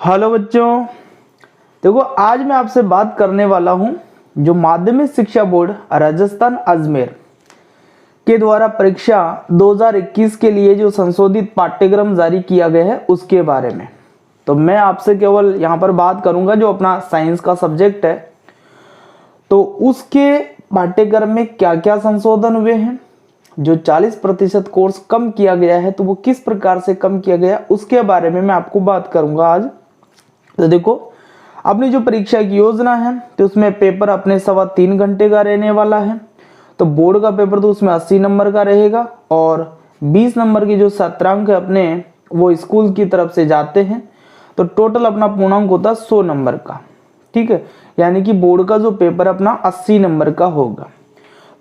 Hello बच्चों, देखो आज मैं आपसे बात करने वाला हूं जो माध्यमिक शिक्षा बोर्ड राजस्थान अजमेर के द्वारा परीक्षा 2021 के लिए जो संशोधित पाठ्यक्रम जारी किया गया है उसके बारे में। तो मैं आपसे केवल यहां पर बात करूंगा जो अपना साइंस का सब्जेक्ट है, तो उसके पाठ्यक्रम में क्या क्या संशोधन हुए हैं, जो 40% कोर्स कम किया गया है तो वो किस प्रकार से कम किया गया उसके बारे में मैं आपको बात करूंगा आज। तो देखो, अपनी जो परीक्षा की योजना है तो उसमें पेपर अपने 3.25 घंटे का रहने वाला है। तो बोर्ड का पेपर तो उसमें 80 नंबर का रहेगा और 20 नंबर की जो सत्रांक है अपने वो स्कूल की तरफ से जाते हैं। तो टोटल अपना पूर्णांक होता है 100 नंबर का। ठीक है, यानी कि बोर्ड का जो पेपर अपना 80 नंबर का होगा।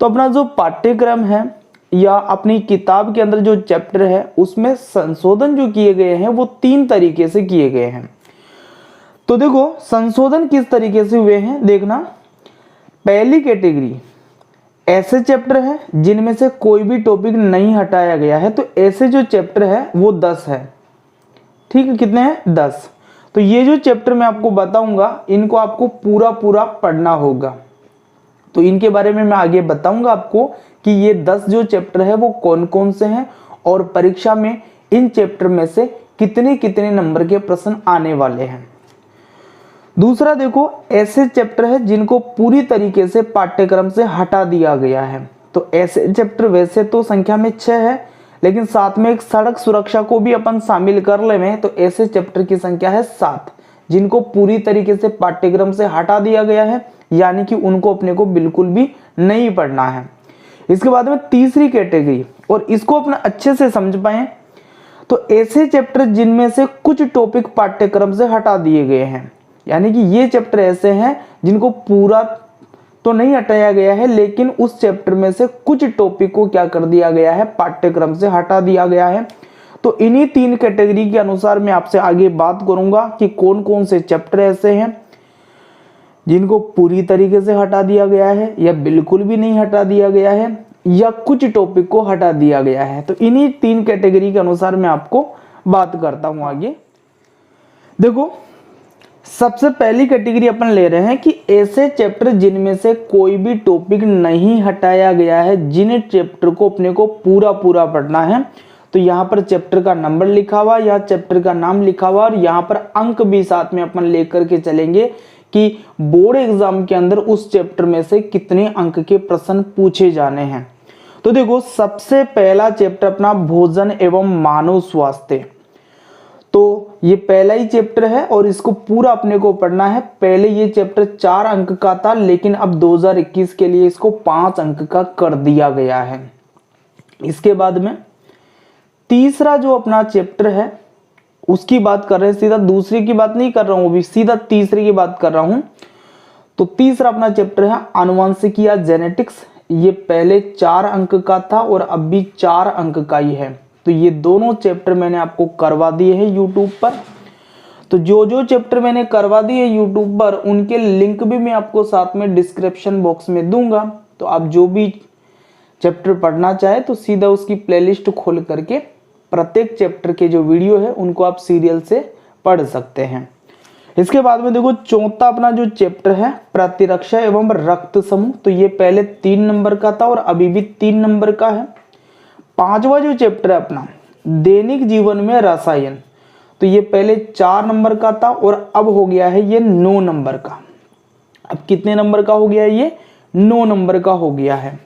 तो अपना जो पाठ्यक्रम है या अपनी किताब के अंदर जो चैप्टर है उसमें संशोधन जो किए गए हैं वो 3 तरीके से किए गए हैं। तो देखो, संशोधन किस तरीके से हुए हैं देखना। पहली कैटेगरी ऐसे चैप्टर हैं जिनमें से कोई भी टॉपिक नहीं हटाया गया है, तो ऐसे जो चैप्टर है वो 10 है। ठीक है, कितने हैं? 10। तो ये जो चैप्टर मैं आपको बताऊंगा इनको आपको पूरा पूरा पढ़ना होगा। तो इनके बारे में मैं आगे बताऊंगा आपको कि ये 10 जो चैप्टर है वो कौन कौन से हैं और परीक्षा में इन चैप्टर में से कितने कितने नंबर के प्रश्न आने वाले हैं। दूसरा देखो, ऐसे चैप्टर है जिनको पूरी तरीके से पाठ्यक्रम से हटा दिया गया है। तो ऐसे चैप्टर वैसे तो संख्या में 6 है, लेकिन साथ में एक सड़क सुरक्षा को भी अपन शामिल कर ले तो ऐसे चैप्टर की संख्या है 7, जिनको पूरी तरीके से पाठ्यक्रम से हटा दिया गया है, यानी कि उनको अपने को बिल्कुल भी नहीं पढ़ना है। इसके बाद में तीसरी कैटेगरी, और इसको अपना अच्छे से समझ पाए, तो ऐसे चैप्टर जिनमें से कुछ टॉपिक पाठ्यक्रम से हटा दिए गए हैं, यानी कि ये चैप्टर ऐसे हैं जिनको पूरा तो नहीं हटाया गया है, लेकिन उस चैप्टर में से कुछ टॉपिक को क्या कर दिया गया है, पाठ्यक्रम से हटा दिया गया है। तो इन्हीं 3 कैटेगरी के अनुसार मैं आपसे आगे बात करूंगा कि कौन कौन से चैप्टर ऐसे हैं जिनको पूरी तरीके से हटा दिया गया है या बिल्कुल भी नहीं हटा दिया गया है या कुछ टॉपिक को हटा दिया गया है। तो इन्हीं 3 कैटेगरी के अनुसार मैं आपको बात करता हूं आगे। देखो, सबसे पहली कैटेगरी अपन ले रहे हैं कि ऐसे चैप्टर जिनमें से कोई भी टॉपिक नहीं हटाया गया है, जिन चैप्टर को अपने को पूरा पूरा पढ़ना है। तो यहाँ पर चैप्टर का नंबर लिखा हुआ या चैप्टर का नाम लिखा हुआ और यहाँ पर अंक भी साथ में अपन लेकर के चलेंगे कि बोर्ड एग्जाम के अंदर उस चैप्टर में से कितने अंक के प्रश्न पूछे जाने हैं। तो देखो, सबसे पहला चैप्टर अपना भोजन एवं मानव स्वास्थ्य। तो ये पहला ही चैप्टर है और इसको पूरा अपने को पढ़ना है। पहले ये चैप्टर 4 अंक का था, लेकिन अब 2021 के लिए इसको 5 अंक का कर दिया गया है। इसके बाद में तीसरा जो अपना चैप्टर है उसकी बात कर रहे हैं, सीधा दूसरी की बात नहीं कर रहा हूं, अभी सीधा तीसरे की बात कर रहा हूं। तो तीसरा अपना चैप्टर है आनुवंशिकी या जेनेटिक्स। ये पहले 4 अंक का था और अब भी 4 अंक का ही है। तो ये दोनों चैप्टर मैंने आपको करवा दिए हैं यूट्यूब पर। तो जो जो चैप्टर मैंने करवा दिए यूट्यूब पर उनके लिंक भी मैं आपको साथ में डिस्क्रिप्शन बॉक्स में दूंगा। तो आप जो भी चैप्टर पढ़ना चाहे तो सीधा उसकी प्लेलिस्ट खोल करके प्रत्येक चैप्टर के जो वीडियो है उनको आप सीरियल से पढ़ सकते हैं। इसके बाद में देखो, चौथा अपना जो चैप्टर है प्रतिरक्षा एवं रक्त समूह। तो ये पहले 3 नंबर का था और अभी भी 3 नंबर का है। पांचवा जो चैप्टर है अपना दैनिक जीवन में रसायन। तो ये पहले 4 नंबर का था और अब हो गया है ये 9 नंबर का। अब कितने नंबर का हो गया है? ये 9 नंबर का हो गया है।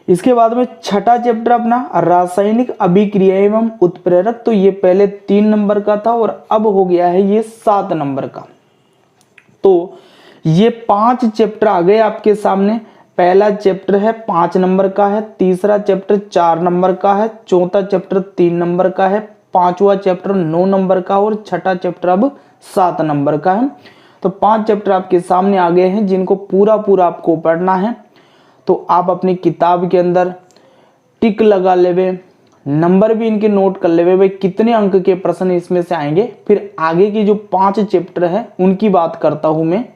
इसके बाद में छठा चैप्टर अपना रासायनिक अभिक्रिया एवं उत्प्रेरक। तो ये पहले 3 नंबर का था और अब हो गया है ये 7 नंबर का। तो ये 5 चैप्टर आ गए आपके सामने। पहला चैप्टर है 5 नंबर का है, तीसरा चैप्टर 4 नंबर का है, चौथा चैप्टर 3 नंबर का है, पांचवा चैप्टर 9 नंबर का और छठा चैप्टर अब 7 नंबर का है। तो 5 चैप्टर आपके सामने आ गए हैं जिनको पूरा पूरा आपको पढ़ना है। तो आप अपनी किताब के अंदर टिक लगा लेवे, नंबर भी इनके नोट कर लेवे, भाई कितने अंक के प्रश्न इसमें से आएंगे। फिर आगे की जो 5 चैप्टर है उनकी बात करता हूं मैं।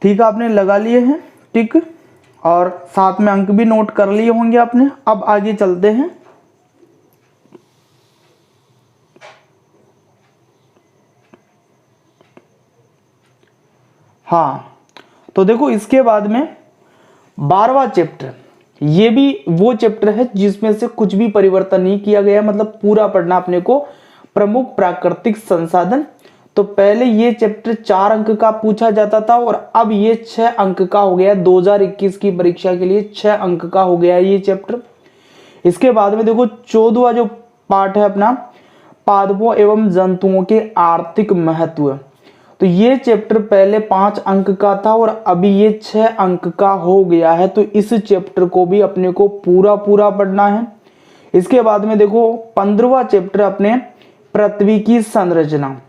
ठीक है, आपने लगा लिए हैं टिक, और साथ में अंक भी नोट कर लिए होंगे आपने। अब आगे चलते हैं। हाँ, तो देखो इसके बाद में 12वां चैप्टर, ये भी वो चैप्टर है जिसमें से कुछ भी परिवर्तन नहीं किया गया, मतलब पूरा पढ़ना अपने को। प्रमुख प्राकृतिक संसाधन, तो पहले ये चैप्टर 4 अंक का पूछा जाता था और अब ये 6 अंक का हो गया। 2021 की परीक्षा के लिए 6 अंक का हो गया ये चैप्टर। इसके बाद में देखो 14वां जो पार्ट है अपना, पादपों एवं जंतुओं के आर्थिक महत्व, तो ये चैप्टर पहले 5 अंक का था और अभी ये 6 अंक का हो गया है। तो इस चैप्टर को भी अपने को पूरा पढ़ना है। इसके बाद में देखो 15वां चैप्टर अपने पृथ्वी की संरचना,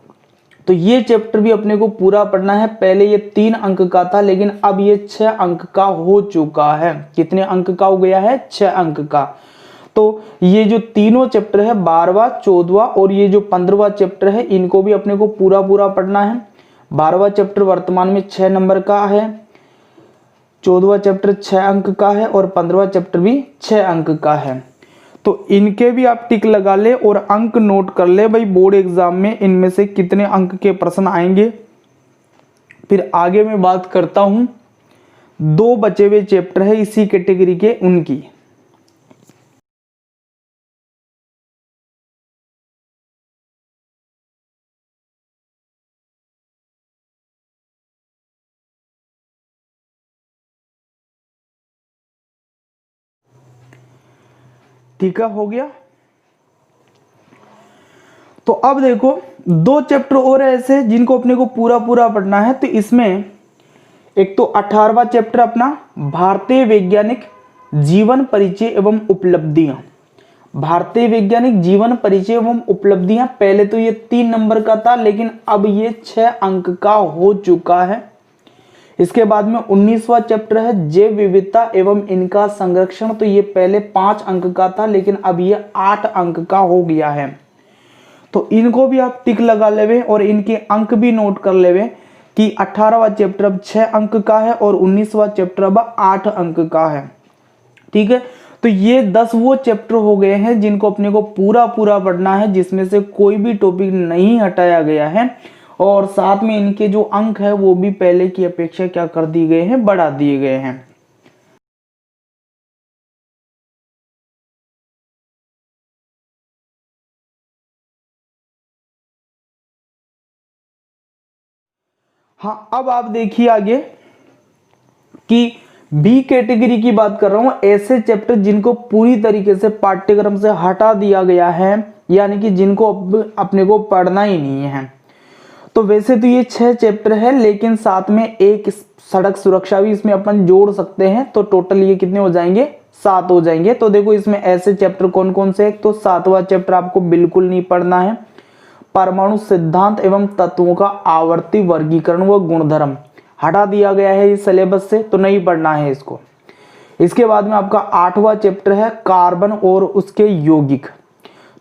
तो ये चैप्टर भी अपने को पूरा पढ़ना है। पहले ये 3 अंक का था लेकिन अब ये 6 अंक का हो चुका है। कितने अंक का हो गया है? 6 अंक का। तो ये जो तीनों चैप्टर है 12वां, 14वां और ये जो 15वां चैप्टर है, इनको भी अपने को पूरा पढ़ना है। 12वां चैप्टर वर्तमान में 6 नंबर का है, 14वां चैप्टर 6 अंक का है और 15वां चैप्टर भी 6 अंक का है। तो इनके भी आप टिक लगा ले और अंक नोट कर ले भाई, बोर्ड एग्जाम में इनमें से कितने अंक के प्रश्न आएंगे। फिर आगे मैं बात करता हूं 2 बचे हुए चैप्टर है इसी कैटेगरी के, उनकी। ठीक है, हो गया। तो अब देखो 2 चैप्टर और ऐसे जिनको अपने को पूरा पढ़ना है। तो इसमें एक तो 18वां चैप्टर अपना भारतीय वैज्ञानिक जीवन परिचय एवं उपलब्धियां। भारतीय वैज्ञानिक जीवन परिचय एवं उपलब्धियां, पहले तो ये 3 नंबर का था लेकिन अब ये 6 अंक का हो चुका है। इसके बाद में 19वां चैप्टर है जैव विविधता एवं इनका संरक्षण, तो ये पहले 5 अंक का था लेकिन अब ये 8 अंक का हो गया है। तो इनको भी आप टिक लगा लेवे और इनके अंक भी नोट कर लेवे कि 18वां चैप्टर अब 6 अंक का है और 19वां चैप्टर अब 8 अंक का है। ठीक है, तो ये 10 वो चैप्टर हो गए हैं जिनको अपने को पूरा पढ़ना है, जिसमें से कोई भी टॉपिक नहीं हटाया गया है और साथ में इनके जो अंक है वो भी पहले की अपेक्षा क्या कर दिए गए हैं, बढ़ा दिए गए हैं। हाँ, अब आप देखिए आगे कि बी कैटेगरी की बात कर रहा हूं, ऐसे चैप्टर जिनको पूरी तरीके से पाठ्यक्रम से हटा दिया गया है, यानी कि जिनको अपने को पढ़ना ही नहीं है। तो वैसे तो ये 6 चैप्टर है लेकिन साथ में एक सड़क सुरक्षा भी इसमें अपन जोड़ सकते हैं, तो टोटल ये कितने हो जाएंगे? 7 हो जाएंगे। तो देखो इसमें ऐसे चैप्टर कौन कौन से, तो 7वां चैप्टर आपको बिल्कुल नहीं पढ़ना है, परमाणु सिद्धांत एवं तत्वों का आवर्ती वर्गीकरण व गुणधर्म, हटा दिया गया है इस सिलेबस से, तो नहीं पढ़ना है इसको। इसके बाद में आपका 8वां चैप्टर है कार्बन और उसके यौगिक,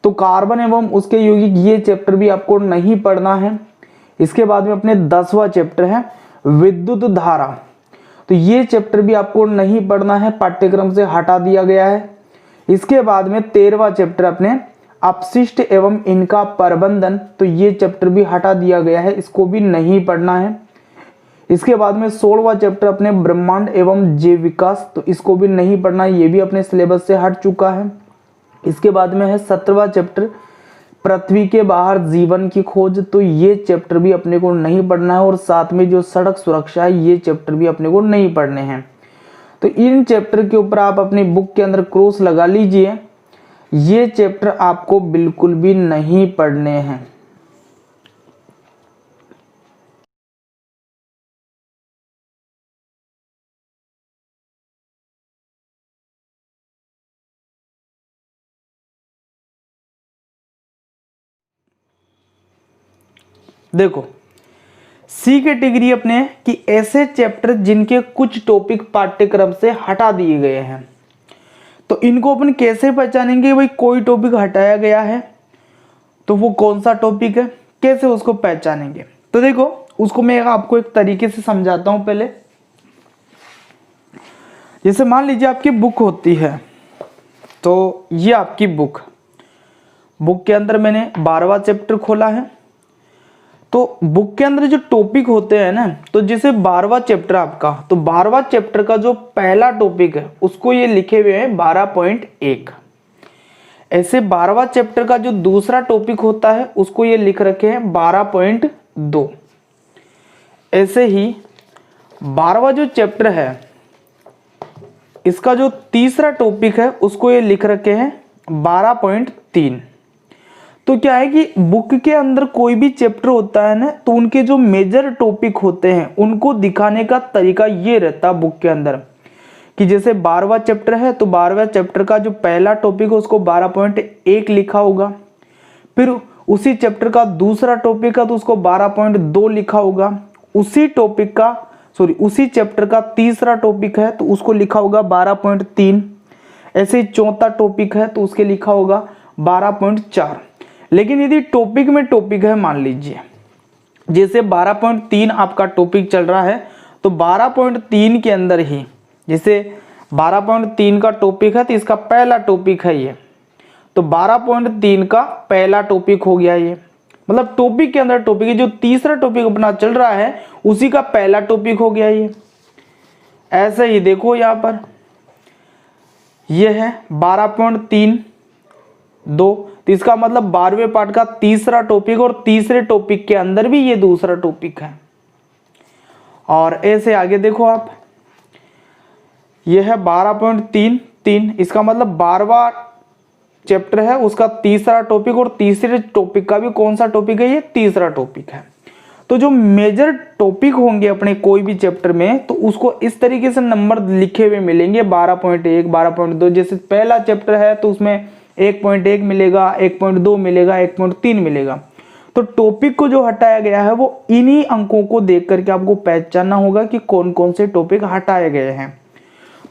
तो कार्बन एवं उसके यौगिक ये चैप्टर भी आपको नहीं पढ़ना है। इसके बाद में अपने 10वां चैप्टर है विद्युत धारा, तो ये चैप्टर भी आपको नहीं पढ़ना है, पाठ्यक्रम से हटा दिया गया है। इसके बाद में 13वां चैप्टर अपने अपशिष्ट एवं इनका प्रबंधन, तो ये चैप्टर भी हटा दिया गया है, इसको भी नहीं पढ़ना है। इसके बाद में 16वां चैप्टर अपने ब्रह्मांड एवं जीव विकास, तो इसको भी नहीं पढ़ना है, ये भी अपने सिलेबस से हट चुका है। इसके बाद में है 17वां चैप्टर पृथ्वी के बाहर जीवन की खोज, तो ये चैप्टर भी अपने को नहीं पढ़ना है और साथ में जो सड़क सुरक्षा है ये चैप्टर भी अपने को नहीं पढ़ने हैं। तो इन चैप्टर के ऊपर आप अपनी बुक के अंदर क्रॉस लगा लीजिए, ये चैप्टर आपको बिल्कुल भी नहीं पढ़ने हैं। देखो सी कैटेगरी अपने कि ऐसे चैप्टर जिनके कुछ टॉपिक पाठ्यक्रम से हटा दिए गए हैं, तो इनको अपन कैसे पहचानेंगे भाई कोई टॉपिक हटाया गया है तो वो कौन सा टॉपिक है, कैसे उसको पहचानेंगे। तो देखो उसको मैं आपको एक तरीके से समझाता हूं। पहले जैसे मान लीजिए आपकी बुक होती है, तो ये आपकी बुक के अंदर मैंने 12वां चैप्टर खोला है। तो बुक के अंदर जो टॉपिक होते हैं ना, तो जैसे 12वां चैप्टर आपका, तो 12वां चैप्टर का जो पहला टॉपिक है उसको ये लिखे हुए हैं 12.1। ऐसे 12वां चैप्टर का जो दूसरा टॉपिक होता है उसको ये लिख रखे हैं 12.2। ऐसे ही 12वां जो चैप्टर है इसका जो तीसरा टॉपिक है उसको ये लिख रखे हैं 12.3। तो क्या है कि बुक के अंदर कोई भी चैप्टर होता है ना, तो उनके जो मेजर टॉपिक होते हैं उनको दिखाने का तरीका ये रहता है बुक के अंदर कि जैसे 12वां चैप्टर है तो 12वें चैप्टर का जो पहला टॉपिक है उसको 12.1 लिखा होगा। फिर उसी चैप्टर का दूसरा टॉपिक है तो उसको 12.2 लिखा होगा। उसी चैप्टर का तीसरा टॉपिक है तो उसको लिखा होगा 12.3। ऐसे ही चौथा टॉपिक है तो उसके लिखा होगा 12.4। लेकिन यदि टॉपिक में टॉपिक है, मान लीजिए जैसे 12.3 आपका टॉपिक चल रहा है, तो 12.3 के अंदर ही जैसे 12.3 का टॉपिक है तो इसका पहला टॉपिक है ये, तो 12.3 का पहला टॉपिक हो गया ये। मतलब टॉपिक के अंदर टॉपिक है, जो तीसरा टॉपिक अपना चल रहा है उसी का पहला टॉपिक हो गया ये। ऐसे ही देखो यहाँ पर ये है 12.3 2, तो इसका मतलब 12वें पार्ट का तीसरा टॉपिक, और तीसरे टॉपिक के अंदर भी ये दूसरा टॉपिक है। और ऐसे आगे देखो आप, ये है 12.3 इसका मतलब 12वां चैप्टर है उसका तीसरा टॉपिक, और तीसरे टॉपिक का भी कौन सा टॉपिक है, ये तीसरा टॉपिक है। तो जो मेजर टॉपिक होंगे अपने कोई भी चैप्टर में, तो उसको इस तरीके से नंबर लिखे हुए मिलेंगे 12.1 12.2। जैसे पहला चैप्टर है तो उसमें 1.1 मिलेगा, 1.2 मिलेगा, 1.3 मिलेगा। तो टॉपिक को जो हटाया गया है वो इन्हीं अंकों को देख करके आपको पहचानना होगा कि कौन कौन से टॉपिक हटाए गए हैं।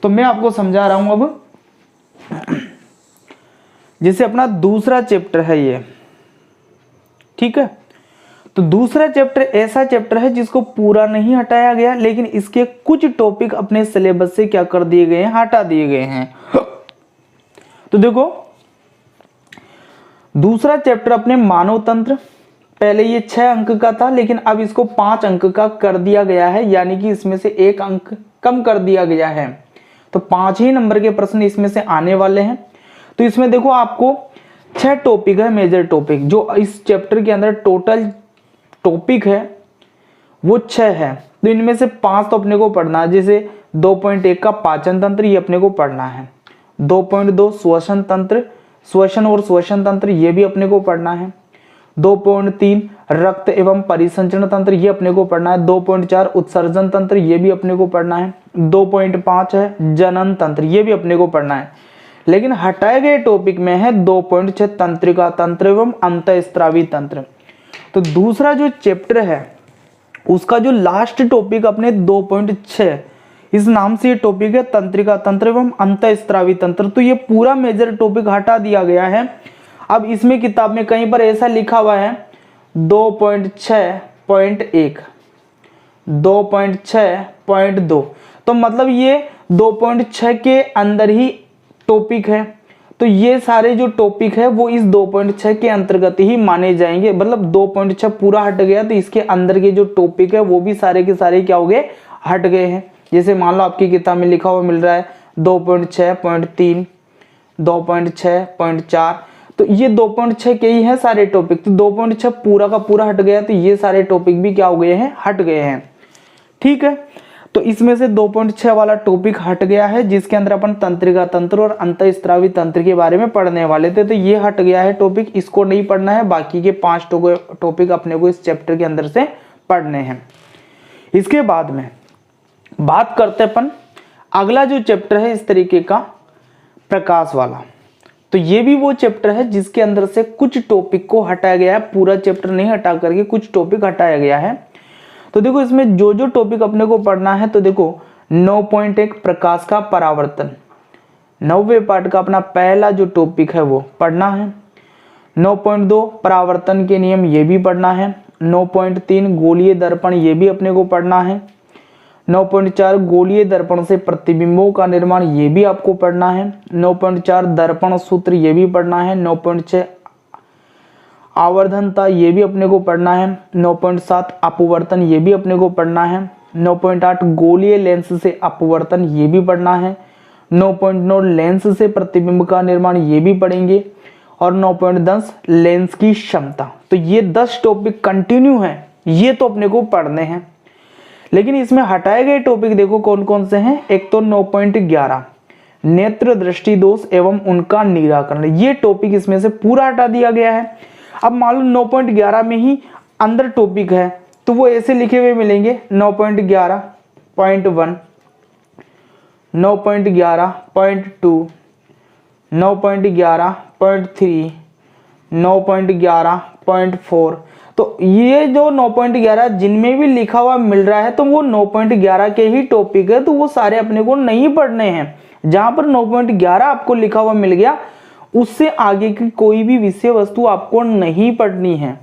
तो मैं आपको समझा रहा हूं अब। जैसे अपना दूसरा चैप्टर है ये, ठीक है, तो दूसरा चैप्टर ऐसा चैप्टर है जिसको पूरा नहीं हटाया गया, लेकिन इसके कुछ टॉपिक अपने सिलेबस से क्या कर दिए गए हैं, हटा दिए गए हैं। तो देखो दूसरा चैप्टर अपने मानव तंत्र, पहले ये 6 अंक का था लेकिन अब इसको 5 अंक का कर दिया गया है, यानी कि इसमें से 1 अंक कम कर दिया गया है। तो 5 ही नंबर के प्रश्न इसमें से आने वाले हैं। तो इसमें देखो आपको 6 टॉपिक है, मेजर टॉपिक जो इस चैप्टर के अंदर टोटल टॉपिक है वो 6 है। तो इनमें से 5 तो अपने को पढ़ना है। जैसे 2.1 का पाचन तंत्र, ये अपने को पढ़ना है। 2.2 श्वसन तंत्र, श्वसन और श्वसन तंत्र, ये भी अपने को पढ़ना है। 2.3 रक्त एवं परिसंचरण तंत्र, ये अपने को पढ़ना है। 2.4 उत्सर्जन तंत्र, ये भी अपने को पढ़ना है। 2.5 है जनन तंत्र, ये भी अपने को पढ़ना है। लेकिन हटाए गए टॉपिक में है 2.6 तंत्रिका तंत्र एवं अंतःस्रावी तंत्र। तो दूसरा जो चैप्टर है उसका जो लास्ट टॉपिक अपने 2.6, इस नाम से ये टॉपिक है तंत्रिका तंत्र एवं अंतःस्रावी तंत्र। तो ये पूरा मेजर टॉपिक हटा दिया गया है। अब इसमें किताब में कहीं पर ऐसा लिखा हुआ है 2.6.1, 2.6.2, तो मतलब ये 2.6 के अंदर ही टॉपिक है। तो ये सारे जो टॉपिक है वो इस 2.6 के अंतर्गत ही माने जाएंगे। मतलब 2.6 पूरा हट गया तो इसके अंदर के जो टॉपिक है वो भी सारे के सारे क्या हो गए, हट गए हैं। जैसे मान लो आपकी किताब में लिखा हुआ मिल रहा है 2.6.3, 2.6.4, तो ये 2.6 के ही है सारे टॉपिक। तो 2.6 पूरा का पूरा हट गया तो ये सारे टॉपिक भी क्या हो गए हैं, हट गए हैं। ठीक है, तो इसमें से 2.6 वाला टॉपिक हट गया है जिसके अंदर अपन तंत्रिका तंत्र और अंतःस्रावी तंत्र के बारे में पढ़ने वाले थे। तो ये हट गया है टॉपिक, इसको नहीं पढ़ना है। बाकी के 5 टॉपिक अपने को इस चैप्टर के अंदर से पढ़ने हैं। इसके बाद में बात करते अपन अगला जो चैप्टर है इस तरीके का, प्रकाश वाला। तो ये भी वो चैप्टर है जिसके अंदर से कुछ टॉपिक को हटाया गया है, पूरा चैप्टर नहीं हटा करके कुछ टॉपिक हटाया गया है। तो देखो इसमें जो जो टॉपिक अपने को पढ़ना है, तो देखो 9.1 प्रकाश का परावर्तन, 9वें पार्ट का अपना पहला जो टॉपिक है वो पढ़ना है। 9.2 परावर्तन के नियम, ये भी पढ़ना है। 9.3 गोलीय दर्पण, ये भी अपने को पढ़ना है। 9.4 गोलीय दर्पण से प्रतिबिंबों का निर्माण, ये भी आपको पढ़ना है। 9.4 दर्पण सूत्र, ये भी पढ़ना है। 9.6 आवर्धनता, ये भी अपने को पढ़ना है। 9.7 अपवर्तन, ये भी अपने को पढ़ना है। 9.8 गोलीय लेंस से अपवर्तन, ये भी पढ़ना है। 9.9 लेंस से प्रतिबिंब का निर्माण, ये भी पढ़ेंगे। और 9.10 लेंस की क्षमता। तो ये 10 टॉपिक कंटिन्यू हैं, ये तो अपने को पढ़ने हैं। लेकिन इसमें हटाए गए टॉपिक देखो कौन कौन से हैं। एक तो 9.11 नेत्र दृष्टि दोष एवं उनका निराकरण, ये टॉपिक इसमें से पूरा हटा दिया गया है। अब मान लो 9.11 में ही अंदर टॉपिक है तो वो ऐसे लिखे हुए मिलेंगे 9.11.1, 9.11.2, 9.11.3, 9.11.4। तो ये जो 9.11 जिनमें भी लिखा हुआ मिल रहा है तो वो 9.11 के ही टॉपिक है, तो वो सारे अपने को नहीं पढ़ने हैं। जहां पर 9.11 आपको लिखा हुआ मिल गया उससे आगे की कोई भी विषय वस्तु आपको नहीं पढ़नी है।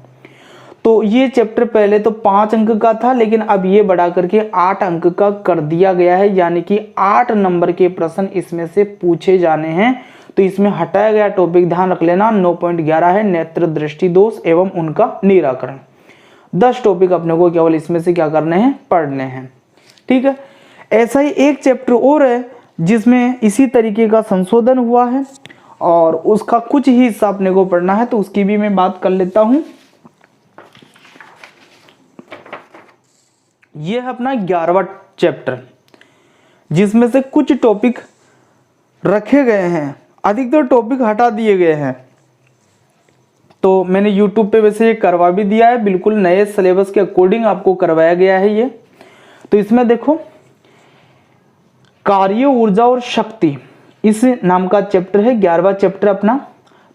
तो ये चैप्टर पहले तो 5 अंक का था, लेकिन अब ये बढ़ा करके 8 अंक का कर दिया गया है, यानी कि 8 नंबर के प्रश्न इसमें से पूछे जाने हैं। तो इसमें हटाया गया टॉपिक ध्यान रख लेना 9.11 है नेत्र दृष्टि दोष एवं उनका निराकरण। 10 टॉपिक अपने को केवल इसमें से क्या करने हैं, पढ़ने हैं। ठीक है, ऐसा ही एक चैप्टर और है जिसमें इसी तरीके का संशोधन हुआ है और उसका कुछ ही हिस्सा अपने को पढ़ना है, तो उसकी भी मैं बात कर लेता हूं। यह है अपना 11वां चैप्टर, जिसमें से कुछ टॉपिक रखे गए हैं, अधिकतर टॉपिक हटा दिए गए हैं। तो मैंने YouTube पे वैसे ये करवा भी दिया है, बिल्कुल नए सिलेबस के अकॉर्डिंग आपको करवाया गया है ये। तो इसमें देखो कार्य, ऊर्जा और शक्ति, इस नाम का चैप्टर है, 11वां चैप्टर अपना।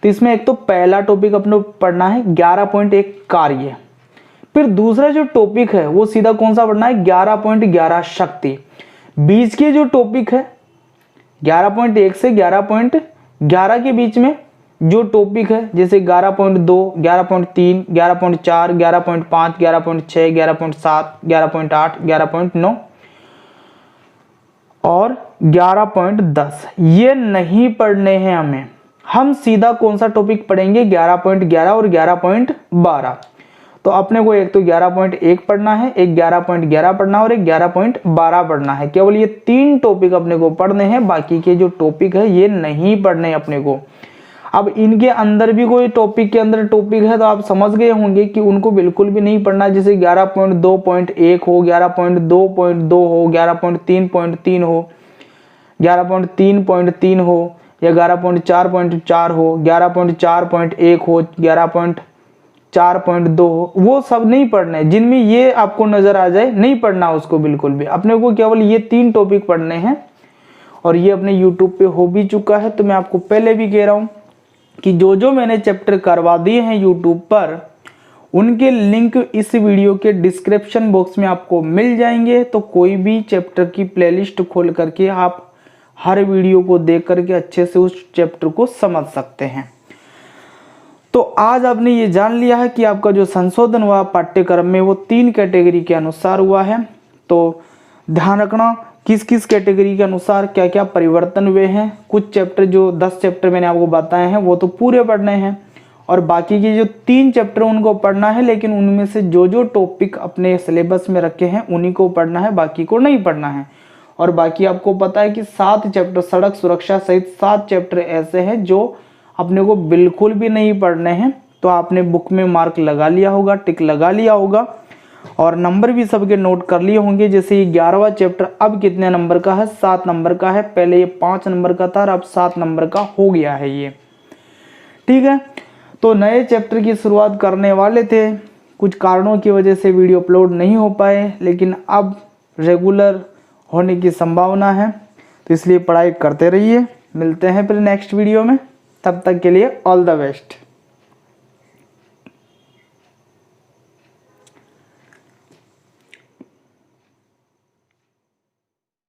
तो इसमें एक तो पहला टॉपिक अपने पढ़ना है 11.1 कार्य। फिर दूसरा जो टॉपिक है वो सीधा कौन सा पढ़ना है, 11.11 शक्ति। बीच के जो टॉपिक है 11.1 से 11.11 के बीच में जो टॉपिक है, जैसे 11.2, 11.3, 11.4, 11.5, 11.6, 11.7, 11.8, 11.9 और 11.10, ये नहीं पढ़ने हैं हमें। हम सीधा कौन सा टॉपिक पढ़ेंगे, 11.11 और 11.12। तो अपने को एक तो 11.1 पढ़ना है, एक 11.11 पढ़ना है और एक 11.12 पढ़ना है। केवल ये 3 टॉपिक अपने को पढ़ने हैं, बाकी के जो टॉपिक है ये नहीं पढ़ने अपने को। अब इनके अंदर भी कोई टॉपिक के अंदर टॉपिक है तो आप समझ गए होंगे कि उनको बिल्कुल भी नहीं पढ़ना। जैसे 11.2.1 हो, 11.2.2 हो, 11.3.3 हो, 11.3.3 हो या 11.4.4 हो, 11.4.1 हो, 11.4.2 हो, वो सब नहीं पढ़ने। जिनमें ये आपको नजर आ जाए नहीं पढ़ना उसको बिल्कुल भी। अपने को केवल ये 3 टॉपिक पढ़ने हैं और ये अपने YouTube पे हो भी चुका है। तो मैं आपको पहले भी कह रहा हूँ कि जो जो मैंने चैप्टर करवा दिए हैं YouTube पर, उनके लिंक इस वीडियो के डिस्क्रिप्शन बॉक्स में आपको मिल जाएंगे। तो कोई भी चैप्टर की प्लेलिस्ट खोल करके आप हर वीडियो को देख करके अच्छे से उस चैप्टर को समझ सकते हैं। तो आज आपने ये जान लिया है कि आपका जो संशोधन हुआ पाठ्यक्रम में वो 3 कैटेगरी के अनुसार हुआ है। तो ध्यान रखना किस किस कैटेगरी के अनुसार क्या क्या परिवर्तन हुए हैं। कुछ चैप्टर जो 10 चैप्टर मैंने आपको बताए हैं वो तो पूरे पढ़ने हैं और बाकी के जो 3 चैप्टर उनको पढ़ना है, लेकिन उनमें से जो जो टॉपिक अपने सिलेबस में रखे हैं उन्हीं को पढ़ना है, बाकी को नहीं पढ़ना है। और बाकी आपको पता है कि 7 चैप्टर सड़क सुरक्षा सहित 7 चैप्टर ऐसे हैं जो अपने को बिल्कुल भी नहीं पढ़ने हैं। तो आपने बुक में मार्क लगा लिया होगा, टिक लगा लिया होगा और नंबर भी सबके नोट कर लिए होंगे। जैसे ये 11वां चैप्टर अब कितने नंबर का है, 7 नंबर का है। पहले ये 5 नंबर का था और अब 7 नंबर का हो गया है ये। ठीक है, तो नए चैप्टर की शुरुआत करने वाले थे, कुछ कारणों की वजह से वीडियो अपलोड नहीं हो पाए, लेकिन अब रेगुलर होने की संभावना है। तो इसलिए पढ़ाई करते रहिए। मिलते हैं फिर नेक्स्ट वीडियो में, तब तक के लिए ऑल द बेस्ट।